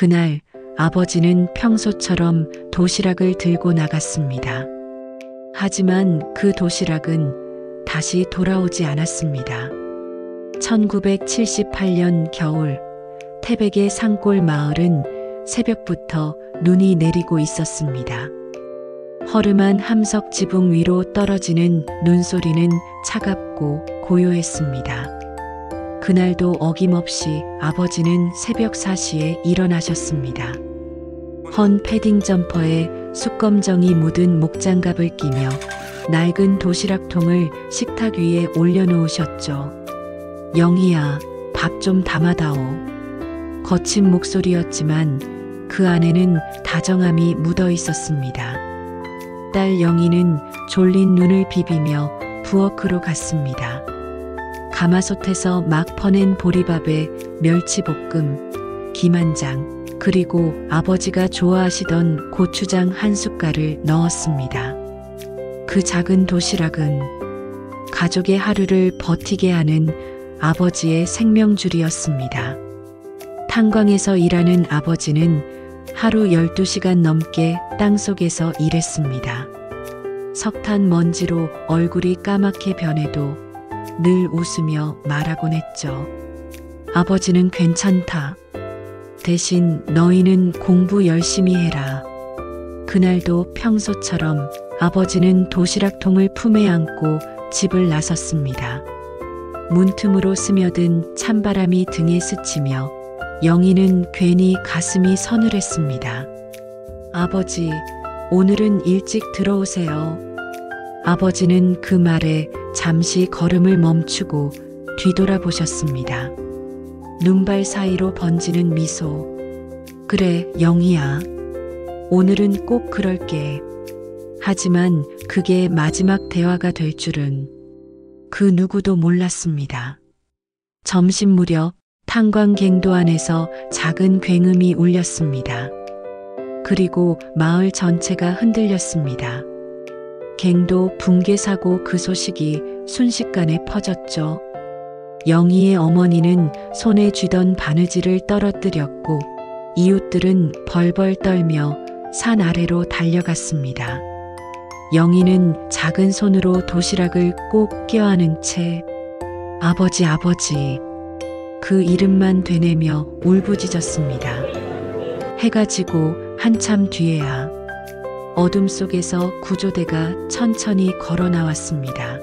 그날 아버지는 평소처럼 도시락을 들고 나갔습니다. 하지만 그 도시락은 다시 돌아오지 않았습니다. 1978년 겨울, 태백의 산골 마을은 새벽부터 눈이 내리고 있었습니다. 허름한 함석 지붕 위로 떨어지는 눈소리는 차갑고 고요했습니다. 그날도 어김없이 아버지는 새벽 4시에 일어나셨습니다. 헌 패딩 점퍼에 숯검정이 묻은 목장갑을 끼며 낡은 도시락통을 식탁 위에 올려놓으셨죠. 영희야, 밥 좀 담아다오. 거친 목소리였지만 그 안에는 다정함이 묻어 있었습니다. 딸 영희는 졸린 눈을 비비며 부엌으로 갔습니다. 가마솥에서 막 퍼낸 보리밥에 멸치볶음, 김한장, 그리고 아버지가 좋아하시던 고추장 한 숟갈을 넣었습니다. 그 작은 도시락은 가족의 하루를 버티게 하는 아버지의 생명줄이었습니다. 탄광에서 일하는 아버지는 하루 12시간 넘게 땅속에서 일했습니다. 석탄 먼지로 얼굴이 까맣게 변해도 늘 웃으며 말하곤 했죠. 아버지는 괜찮다. 대신 너희는 공부 열심히 해라. 그날도 평소처럼 아버지는 도시락통을 품에 안고 집을 나섰습니다. 문틈으로 스며든 찬바람이 등에 스치며 영희는 괜히 가슴이 서늘했습니다. 아버지, 오늘은 일찍 들어오세요. 아버지는 그 말에 잠시 걸음을 멈추고 뒤돌아보셨습니다. 눈발 사이로 번지는 미소. 그래, 영희야. 오늘은 꼭 그럴게. 하지만 그게 마지막 대화가 될 줄은 그 누구도 몰랐습니다. 점심 무렵 탄광갱도 안에서 작은 굉음이 울렸습니다. 그리고 마을 전체가 흔들렸습니다. 갱도 붕괴 사고 그 소식이 순식간에 퍼졌죠. 영희의 어머니는 손에 쥐던 바느질을 떨어뜨렸고 이웃들은 벌벌 떨며 산 아래로 달려갔습니다. 영희는 작은 손으로 도시락을 꼭 껴안은 채 아버지, 아버지 그 이름만 되뇌며 울부짖었습니다. 해가 지고 한참 뒤에야 어둠 속에서 구조대가 천천히 걸어 나왔습니다.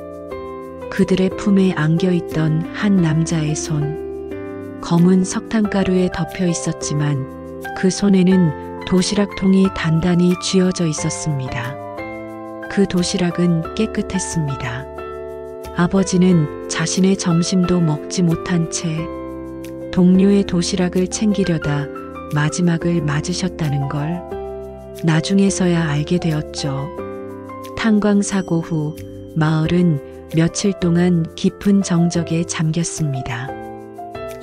그들의 품에 안겨있던 한 남자의 손. 검은 석탄가루에 덮여 있었지만 그 손에는 도시락통이 단단히 쥐어져 있었습니다. 그 도시락은 깨끗했습니다. 아버지는 자신의 점심도 먹지 못한 채 동료의 도시락을 챙기려다 마지막을 맞으셨다는 걸 나중에서야 알게 되었죠. 탄광 사고 후 마을은 며칠 동안 깊은 정적에 잠겼습니다.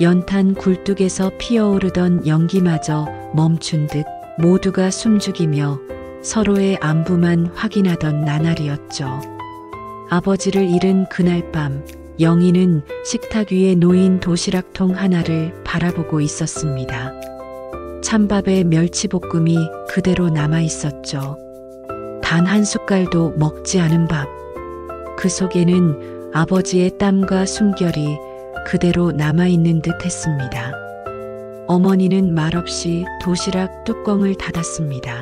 연탄 굴뚝에서 피어오르던 연기마저 멈춘 듯 모두가 숨죽이며 서로의 안부만 확인하던 나날이었죠. 아버지를 잃은 그날 밤 영희는 식탁 위에 놓인 도시락통 하나를 바라보고 있었습니다. 찬밥에 멸치볶음이 그대로 남아 있었죠. 단 한 숟갈도 먹지 않은 밥. 그 속에는 아버지의 땀과 숨결이 그대로 남아있는 듯 했습니다. 어머니는 말없이 도시락 뚜껑을 닫았습니다.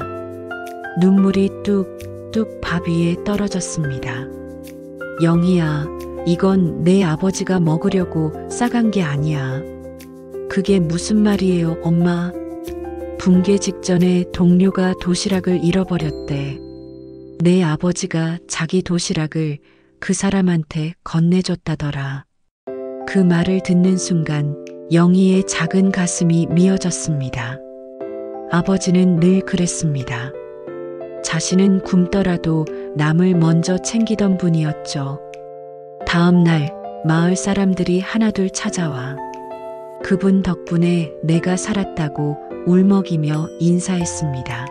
눈물이 뚝뚝 밥 위에 떨어졌습니다. 영희야, 이건 내 아버지가 먹으려고 싸간 게 아니야. 그게 무슨 말이에요, 엄마? 붕괴 직전에 동료가 도시락을 잃어버렸대. 내 아버지가 자기 도시락을 그 사람한테 건네줬다더라. 그 말을 듣는 순간 영희의 작은 가슴이 미어졌습니다. 아버지는 늘 그랬습니다. 자신은 굶더라도 남을 먼저 챙기던 분이었죠. 다음 날 마을 사람들이 하나둘 찾아와 그분 덕분에 내가 살았다고 울먹이며 인사했습니다.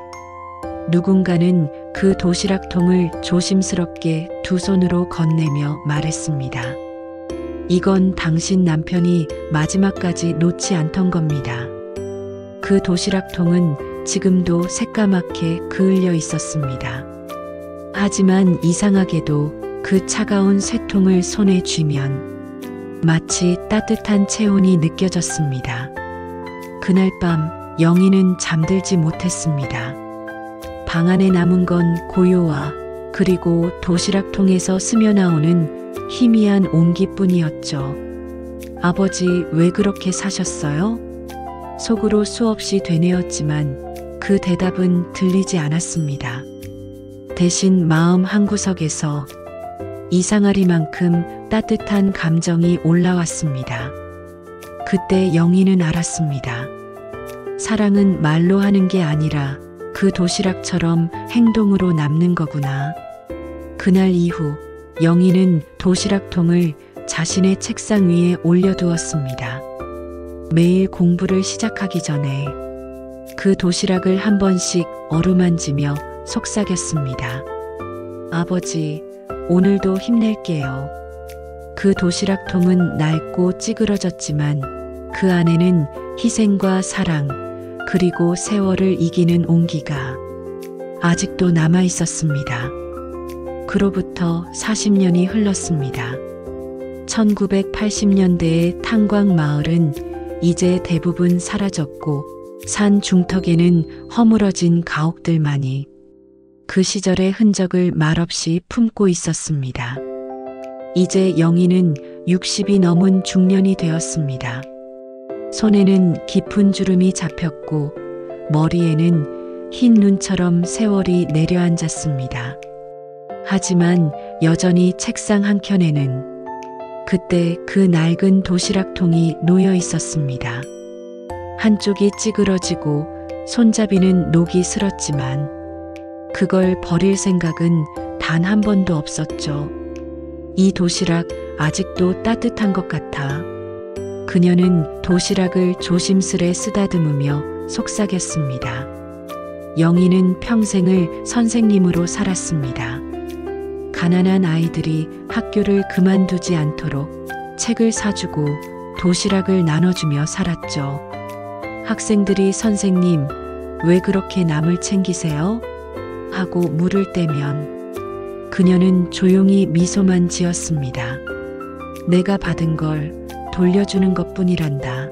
누군가는 그 도시락통을 조심스럽게 두 손으로 건네며 말했습니다. 이건 당신 남편이 마지막까지 놓지 않던 겁니다. 그 그 도시락통은 지금도 새까맣게 그을려 있었습니다. 하지만 이상하게도 그 차가운 쇠통을 손에 쥐면 마치 따뜻한 체온이 느껴졌습니다. 그날 밤 영희는 잠들지 못했습니다. 방 안에 남은 건 고요와 그리고 도시락통에서 스며나오는 희미한 온기뿐이었죠. 아버지, 왜 그렇게 사셨어요? 속으로 수없이 되뇌었지만 그 대답은 들리지 않았습니다. 대신 마음 한구석에서 이상하리만큼 따뜻한 감정이 올라왔습니다. 그때 영희는 알았습니다. 사랑은 말로 하는 게 아니라 그 도시락처럼 행동으로 남는 거구나. 그날 이후 영희는 도시락통을 자신의 책상 위에 올려두었습니다. 매일 공부를 시작하기 전에 그 도시락을 한 번씩 어루만지며 속삭였습니다. 아버지, 오늘도 힘낼게요. 그 도시락통은 낡고 찌그러졌지만 그 안에는 희생과 사랑, 그리고 세월을 이기는 온기가 아직도 남아 있었습니다. 그로부터 40년이 흘렀습니다. 1980년대의 탄광마을은 이제 대부분 사라졌고 산 중턱에는 허물어진 가옥들만이 그 시절의 흔적을 말없이 품고 있었습니다. 이제 영희는 60이 넘은 중년이 되었습니다. 손에는 깊은 주름이 잡혔고 머리에는 흰 눈처럼 세월이 내려앉았습니다. 하지만 여전히 책상 한켠에는 그때 그 낡은 도시락통이 놓여 있었습니다. 한쪽이 찌그러지고 손잡이는 녹이 슬었지만 그걸 버릴 생각은 단 한 번도 없었죠. 이 도시락 아직도 따뜻한 것 같아. 그녀는 도시락을 조심스레 쓰다듬으며 속삭였습니다. 영희는 평생을 선생님으로 살았습니다. 가난한 아이들이 학교를 그만두지 않도록 책을 사주고 도시락을 나눠주며 살았죠. 학생들이 선생님, 왜 그렇게 남을 챙기세요? 하고 물을 때면 그녀는 조용히 미소만 지었습니다. 내가 받은 걸 돌려주는 것뿐이란다.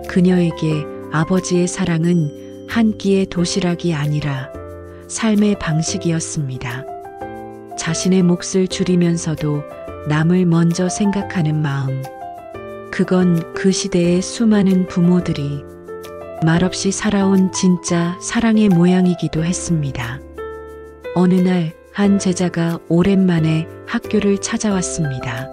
그녀에게 아버지의 사랑은 한 끼의 도시락이 아니라 삶의 방식이었습니다. 자신의 몫을 줄이면서도 남을 먼저 생각하는 마음. 그건 그 시대의 수많은 부모들이 말없이 살아온 진짜 사랑의 모양이기도 했습니다. 어느 날 한 제자가 오랜만에 학교를 찾아왔습니다.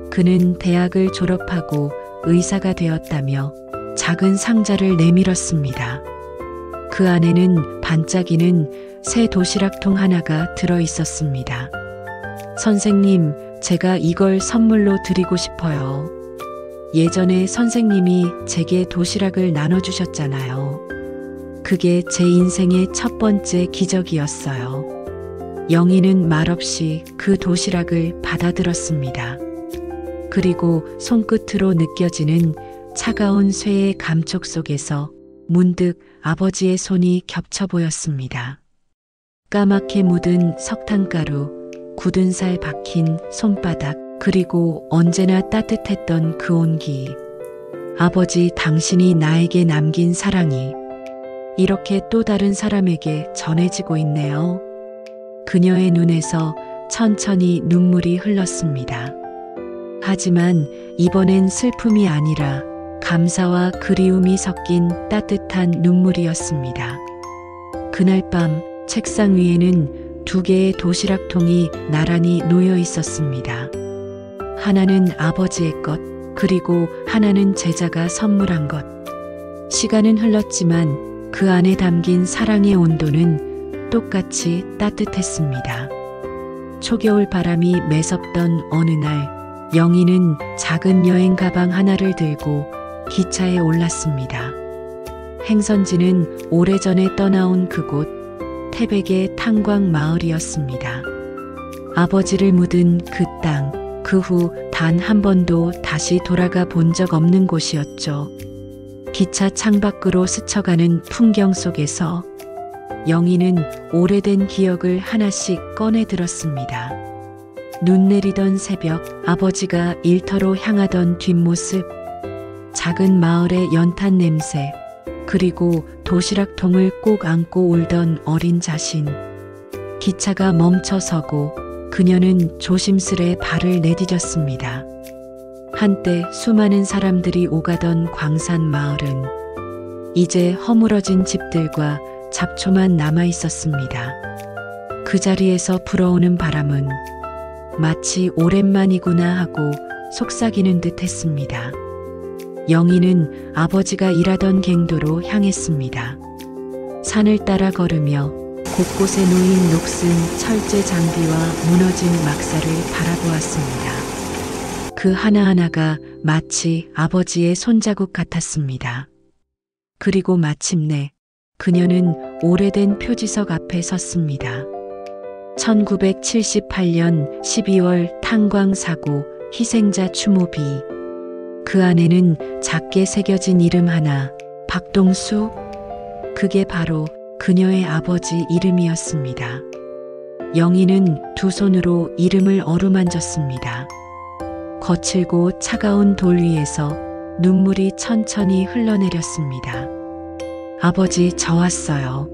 그는 대학을 졸업하고 의사가 되었다며 작은 상자를 내밀었습니다. 그 안에는 반짝이는 새 도시락통 하나가 들어 있었습니다. 선생님, 제가 이걸 선물로 드리고 싶어요. 예전에 선생님이 제게 도시락을 나눠주셨잖아요. 그게 제 인생의 첫 번째 기적이었어요. 영희는 말없이 그 도시락을 받아들었습니다. 그리고 손끝으로 느껴지는 차가운 쇠의 감촉 속에서 문득 아버지의 손이 겹쳐 보였습니다. 까맣게 묻은 석탄가루, 굳은 살 박힌 손바닥, 그리고 언제나 따뜻했던 그 온기. 아버지, 당신이 나에게 남긴 사랑이 이렇게 또 다른 사람에게 전해지고 있네요. 그녀의 눈에서 천천히 눈물이 흘렀습니다. 하지만 이번엔 슬픔이 아니라 감사와 그리움이 섞인 따뜻한 눈물이었습니다. 그날 밤 책상 위에는 2개의 도시락통이 나란히 놓여 있었습니다. 하나는 아버지의 것, 그리고 하나는 제자가 선물한 것. 시간은 흘렀지만 그 안에 담긴 사랑의 온도는 똑같이 따뜻했습니다. 초겨울 바람이 매섭던 어느 날, 영희는 작은 여행 가방 하나를 들고 기차에 올랐습니다. 행선지는 오래전에 떠나온 그곳, 태백의 탄광 마을이었습니다. 아버지를 묻은 그 땅, 그 후 단 한 번도 다시 돌아가 본 적 없는 곳이었죠. 기차 창밖으로 스쳐가는 풍경 속에서 영희는 오래된 기억을 하나씩 꺼내 들었습니다. 눈 내리던 새벽, 아버지가 일터로 향하던 뒷모습, 작은 마을의 연탄 냄새, 그리고 도시락통을 꼭 안고 울던 어린 자신. 기차가 멈춰서고 그녀는 조심스레 발을 내디뎠습니다. 한때 수많은 사람들이 오가던 광산 마을은 이제 허물어진 집들과 잡초만 남아 있었습니다. 그 자리에서 불어오는 바람은 마치 오랜만이구나 하고 속삭이는 듯 했습니다. 영희는 아버지가 일하던 갱도로 향했습니다. 산을 따라 걸으며 곳곳에 놓인 녹슨 철제 장비와 무너진 막사를 바라보았습니다. 그 하나하나가 마치 아버지의 손자국 같았습니다. 그리고 마침내 그녀는 오래된 표지석 앞에 섰습니다. 1978년 12월 탄광 사고 희생자 추모비. 그 안에는 작게 새겨진 이름 하나, 박동수. 그게 바로 그녀의 아버지 이름이었습니다. 영희는 두 손으로 이름을 어루만졌습니다. 거칠고 차가운 돌 위에서 눈물이 천천히 흘러내렸습니다. 아버지, 저 왔어요.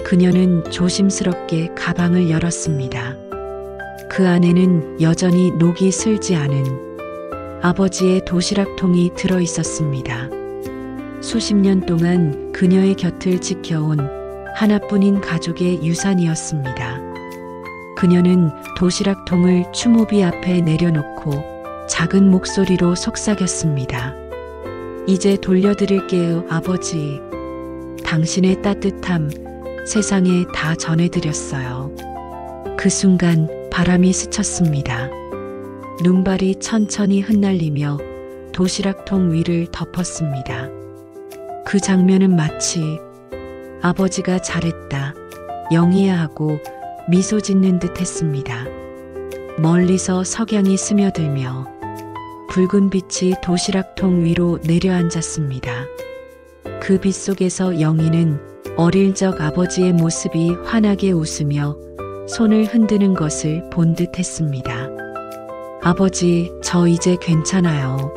그녀는 조심스럽게 가방을 열었습니다. 그 안에는 여전히 녹이 슬지 않은 아버지의 도시락통이 들어 있었습니다. 수십 년 동안 그녀의 곁을 지켜온 하나뿐인 가족의 유산이었습니다. 그녀는 도시락통을 추모비 앞에 내려놓고 작은 목소리로 속삭였습니다. 이제 돌려드릴게요, 아버지. 당신의 따뜻함 세상에 다 전해드렸어요. 그 순간 바람이 스쳤습니다. 눈발이 천천히 흩날리며 도시락통 위를 덮었습니다. 그 장면은 마치 아버지가 잘했다, 영희야 하고 미소 짓는 듯 했습니다. 멀리서 석양이 스며들며 붉은 빛이 도시락통 위로 내려앉았습니다. 그 빛 속에서 영희는 어릴 적 아버지의 모습이 환하게 웃으며 손을 흔드는 것을 본 듯 했습니다. 아버지, 저 이제 괜찮아요.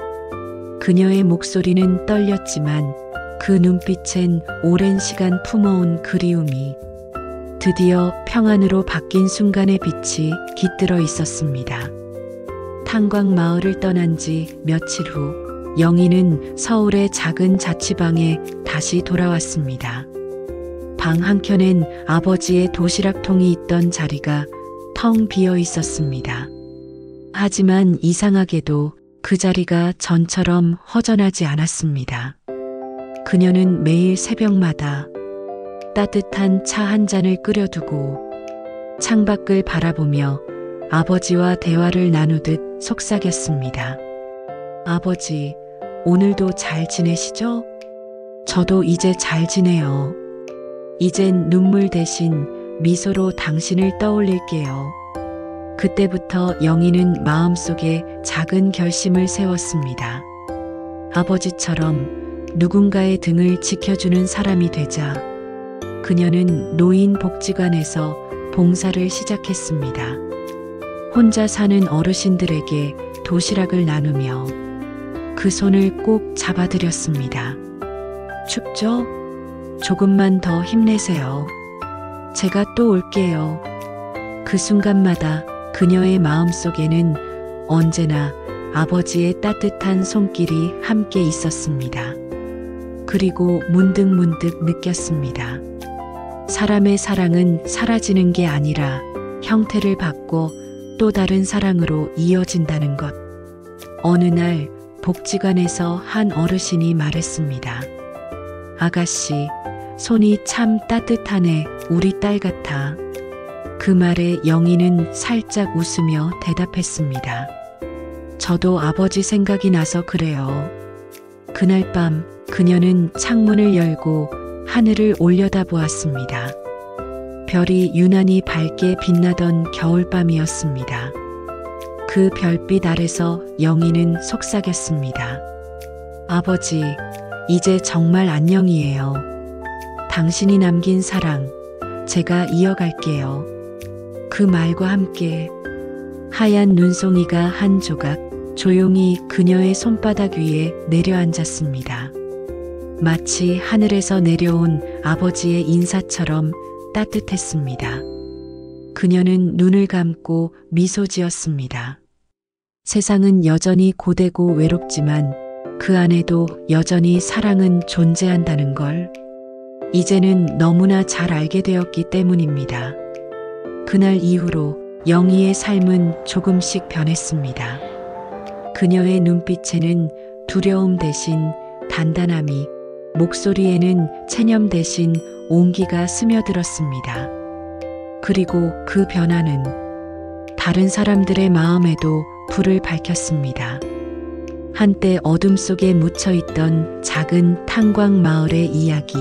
그녀의 목소리는 떨렸지만 그 눈빛엔 오랜 시간 품어온 그리움이 드디어 평안으로 바뀐 순간의 빛이 깃들어 있었습니다. 탄광 마을을 떠난 지 며칠 후 영희는 서울의 작은 자취방에 다시 돌아왔습니다. 방 한켠엔 아버지의 도시락통이 있던 자리가 텅 비어 있었습니다. 하지만 이상하게도 그 자리가 전처럼 허전하지 않았습니다. 그녀는 매일 새벽마다 따뜻한 차 한 잔을 끓여두고 창밖을 바라보며 아버지와 대화를 나누듯 속삭였습니다. 아버지, 오늘도 잘 지내시죠? 저도 이제 잘 지내요. 이젠 눈물 대신 미소로 당신을 떠올릴게요. 그때부터 영희는 마음속에 작은 결심을 세웠습니다. 아버지처럼 누군가의 등을 지켜주는 사람이 되자 그녀는 노인복지관에서 봉사를 시작했습니다. 혼자 사는 어르신들에게 도시락을 나누며 그 손을 꼭 잡아드렸습니다. 춥죠? 조금만 더 힘내세요. 제가 또 올게요. 그 순간마다 그녀의 마음속에는 언제나 아버지의 따뜻한 손길이 함께 있었습니다. 그리고 문득문득 느꼈습니다. 사람의 사랑은 사라지는 게 아니라 형태를 바꿔 또 다른 사랑으로 이어진다는 것. 어느 날 복지관에서 한 어르신이 말했습니다. 아가씨, 손이 참 따뜻하네, 우리 딸 같아. 그 말에 영희는 살짝 웃으며 대답했습니다. 저도 아버지 생각이 나서 그래요. 그날 밤 그녀는 창문을 열고 하늘을 올려다보았습니다. 별이 유난히 밝게 빛나던 겨울밤이었습니다. 그 별빛 아래서 영희는 속삭였습니다. 아버지, 이제 정말 안녕이에요. 당신이 남긴 사랑, 제가 이어갈게요. 그 말과 함께 하얀 눈송이가 한 조각 조용히 그녀의 손바닥 위에 내려앉았습니다. 마치 하늘에서 내려온 아버지의 인사처럼 따뜻했습니다. 그녀는 눈을 감고 미소 지었습니다. 세상은 여전히 고되고 외롭지만 그 안에도 여전히 사랑은 존재한다는 걸 이제는 너무나 잘 알게 되었기 때문입니다. 그날 이후로 영희의 삶은 조금씩 변했습니다. 그녀의 눈빛에는 두려움 대신 단단함이, 목소리에는 체념 대신 온기가 스며들었습니다. 그리고 그 변화는 다른 사람들의 마음에도 불을 밝혔습니다. 한때 어둠 속에 묻혀있던 작은 탄광 마을의 이야기,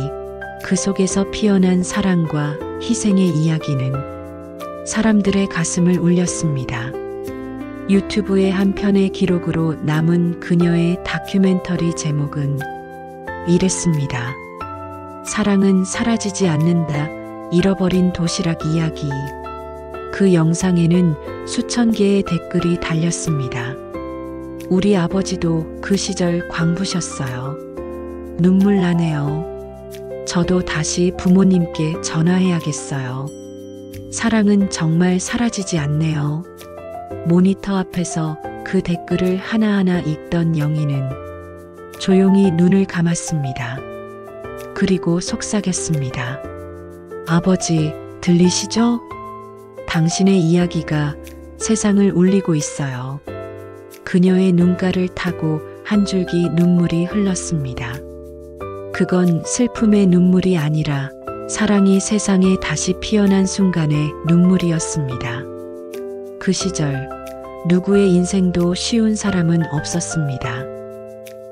그 속에서 피어난 사랑과 희생의 이야기는 사람들의 가슴을 울렸습니다. 유튜브의 한 편의 기록으로 남은 그녀의 다큐멘터리 제목은 이랬습니다. 사랑은 사라지지 않는다. 잃어버린 도시락 이야기. 그 영상에는 수천 개의 댓글이 달렸습니다. 우리 아버지도 그 시절 광부셨어요. 눈물 나네요. 저도 다시 부모님께 전화해야겠어요. 사랑은 정말 사라지지 않네요. 모니터 앞에서 그 댓글을 하나하나 읽던 영희는 조용히 눈을 감았습니다. 그리고 속삭였습니다. 아버지, 들리시죠? 당신의 이야기가 세상을 울리고 있어요. 그녀의 눈가를 타고 한 줄기 눈물이 흘렀습니다. 그건 슬픔의 눈물이 아니라 사랑이 세상에 다시 피어난 순간의 눈물이었습니다. 그 시절 누구의 인생도 쉬운 사람은 없었습니다.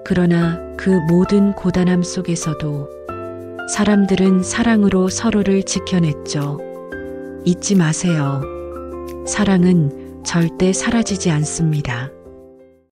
그러나 그 모든 고단함 속에서도 사람들은 사랑으로 서로를 지켜냈죠. 잊지 마세요. 사랑은 절대 사라지지 않습니다.